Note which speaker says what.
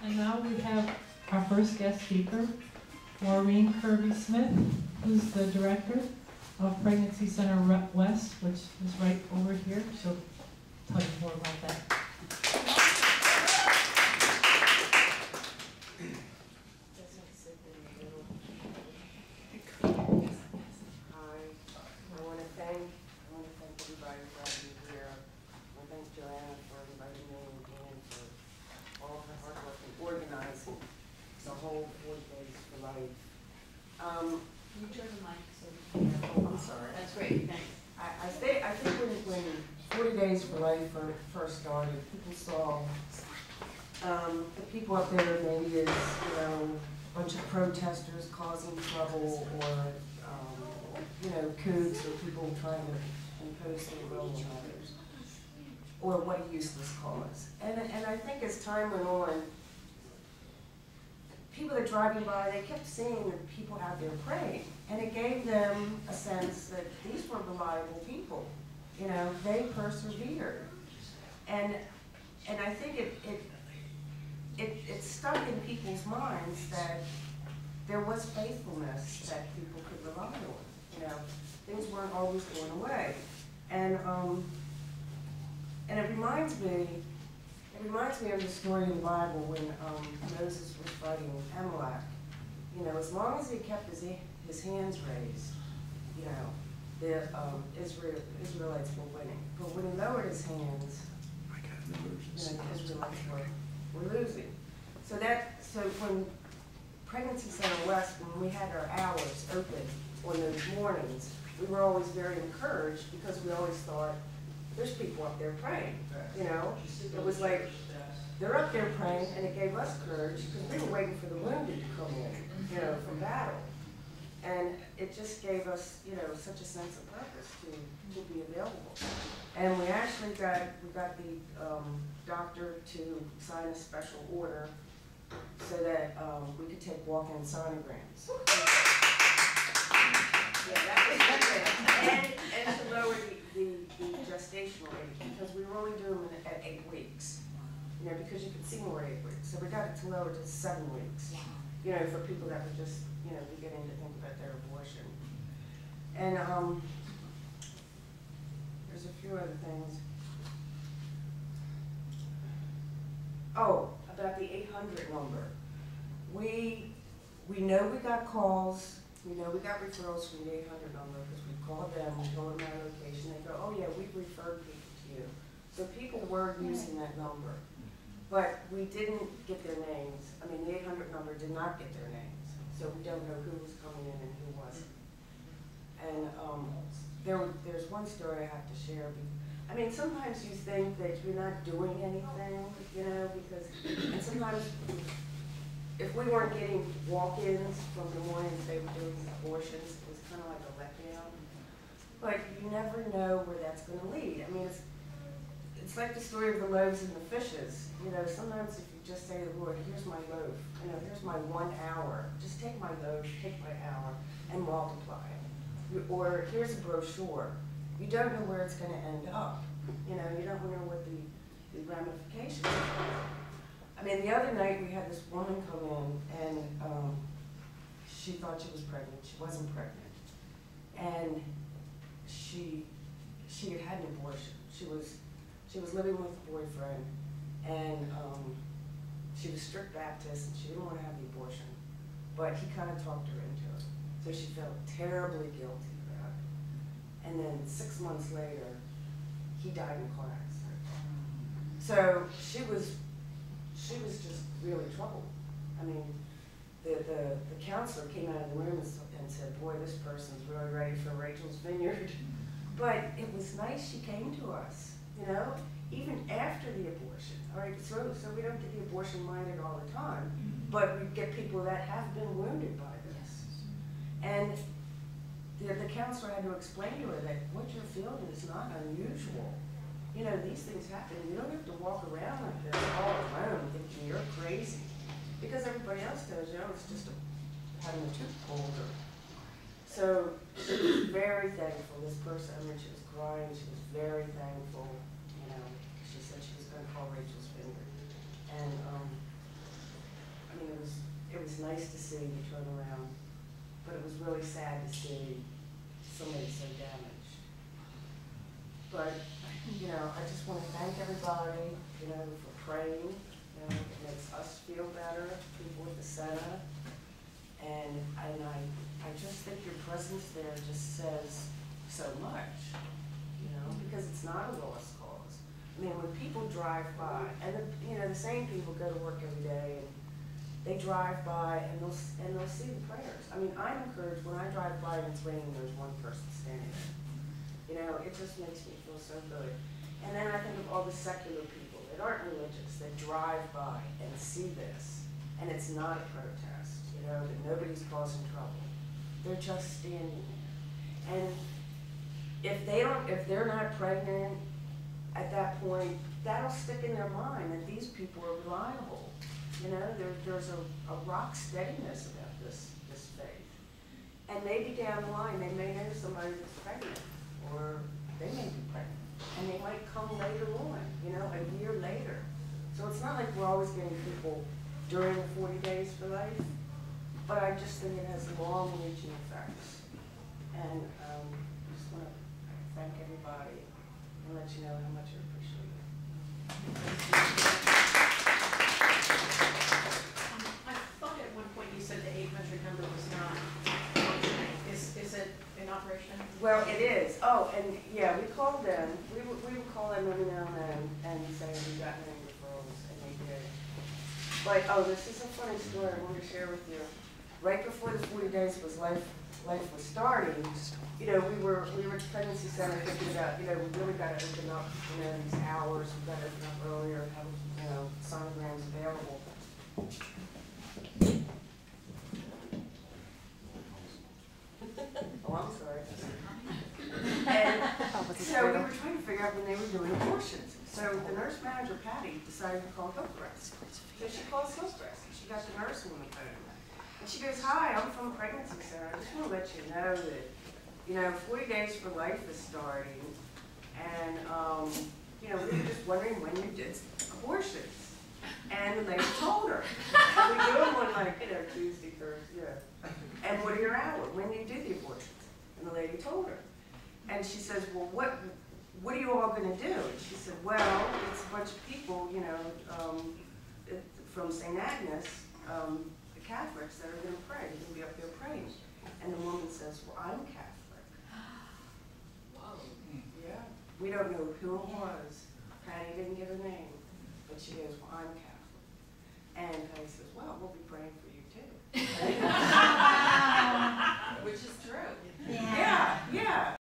Speaker 1: And now we have our first guest speaker, Maureen Kirby-Smith, who's the director of Pregnancy Center West, which is right over here. She'll tell you more about that.
Speaker 2: Hi, I want to thank everybody for having me here. I want to thank Joanna for inviting me and for all of her hard work in organizing the whole 40 Days for Life.
Speaker 3: Can you turn the mic so we can hear?
Speaker 2: Oh, I'm sorry.
Speaker 3: That's great, thanks.
Speaker 2: I think when 40 Days for Life first started, people saw the people up there maybe as, a bunch of protesters causing trouble or, coups or people trying to impose their will on others, or what a useless cause. And I think as time went on, people that driving by, they kept seeing the people out there praying, and it gave them a sense that these were reliable people. They persevered, and I think it stuck in people's minds that there was faithfulness that people could rely on. Things weren't always going away, and it reminds me of the story in the Bible when Moses was fighting Amalek. As long as he kept his hands raised, the Israelites were winning. But when he lowered his hands, the Israelites were losing. So when Pregnancy Center West, when we had our hours open on those mornings, we were always very encouraged because we always thought, there's people up there praying. It was like, they're up there praying, and it gave us courage because we were waiting for the wounded to come in, from battle. And it just gave us, such a sense of purpose to be available. And we actually got the doctor to sign a special order so that we could take walk-in sonograms. Yeah, that's it. And to lower the gestational rate, because we were only doing it at 8 weeks. Because you could see more 8 weeks. So we got it to lower to 7 weeks. For people that were just, beginning to think about their abortion. And there's a few other things. Oh, about the 800 number. We know we got calls. We know we got referrals from the 800 number because we called them, we told them our location. They go, oh yeah, we've referred people to you. So people were using that number. But we didn't get their names. I mean, the 800 number did not get their names. So we don't know who was coming in and who wasn't. And there's one story I have to share. I mean, sometimes you think that you're not doing anything, because, and sometimes if we weren't getting walk-ins from the mornings they were doing abortions, it was kind of like a letdown. But you never know where that's going to lead. I mean, it's like the story of the loaves and the fishes. Sometimes if you just say to the Lord, here's my loaf, here's my 1 hour, just take my loaf, take my hour, and multiply it. Or here's a brochure. You don't know where it's going to end up. You don't know what the ramifications are. I mean, the other night we had this woman come in, and she thought she was pregnant. She wasn't pregnant. And she had had an abortion. She was living with a boyfriend, and she was strict Baptist, and she didn't want to have the abortion, but he kind of talked her into it. So she felt terribly guilty about it. And then 6 months later, he died in a car accident. So she was just really troubled. I mean, the counselor came out of the room and said, boy, this person's really ready for Rachel's Vineyard. But it was nice she came to us. Even after the abortion, all right, so we don't get the abortion minded all the time, but we get people that have been wounded by this. And the counselor had to explain to her that what you're feeling is not unusual. These things happen. You don't have to walk around like this all alone thinking you're crazy, because everybody else does, it's just having a tooth pulled. So she was very thankful. This person, I mean, she was crying. She was very thankful. She said she was going to call Rachel's Vineyard. And was nice to see you turn around, but it was really sad to see somebody so damaged. But, you know, I just want to thank everybody, you know, for praying. You know, it makes us feel better, people at the center. And I just think your presence there just says so much, you know, because it's not a lost cause. I mean, when people drive by, and you know, the same people go to work every day, and they drive by and they'll see the prayers. I mean, I'm encouraged when I drive by and it's raining, there's one person standing there. You know, it just makes me feel so good. And then I think of all the secular people that aren't religious, that drive by and see this, and it's not a protest, you know, that nobody's causing trouble. They're just standing there. And if they're not pregnant at that point, that'll stick in their mind that these people are reliable. You know, there's a rock steadiness about this faith. And maybe down the line, they may know somebody that's pregnant, or they may be pregnant. And they might come later on, you know, a year later. So it's not like we're always getting people during the 40 days for life, but I just think it has long-reaching effects. And I just want to thank everybody and let you know how much I appreciate it.
Speaker 3: I thought at one point you said the 800 number was not functioning. Is it in operation?
Speaker 2: Well, it is. Oh, and yeah, we called them. We would call them every now and then and say we got any referrals, and they did. But oh, this is a funny story I want to share with you. Right before the 40 days was life was starting, you know, we were at the pregnancy center thinking about, you know, we really got to open up, you know, these hours. We got to open up earlier, have, you know, sonograms available. Oh, I'm sorry. And so we were trying to figure out when they were doing abortions. So the nurse manager, Patty, decided to call Hillcrest. So she called Hillcrest, and she got the nurse on the phone. And she goes, "Hi, I'm from the pregnancy center. I just want to let you know that, you know, 40 days for life is starting, and, you know, we were just wondering when you did abortions." And the lady told her. And we do them on, like, you know, Tuesday, Thursday, yeah. "And what are your hours? When do you do the abortions?" And the lady told her. And she says, "Well, what are you all going to do?" And she said, "Well, it's a bunch of people, you know, from St. Agnes, the Catholics that are going to pray. They're going to be up there praying." And the woman says, "Well, I'm Catholic." Whoa. Yeah. We don't know who it was. Patty didn't give her name. But she goes, "Well, I'm Catholic." And Patty says, "Well, we'll be praying for you too."
Speaker 3: Which is true.
Speaker 2: Yeah.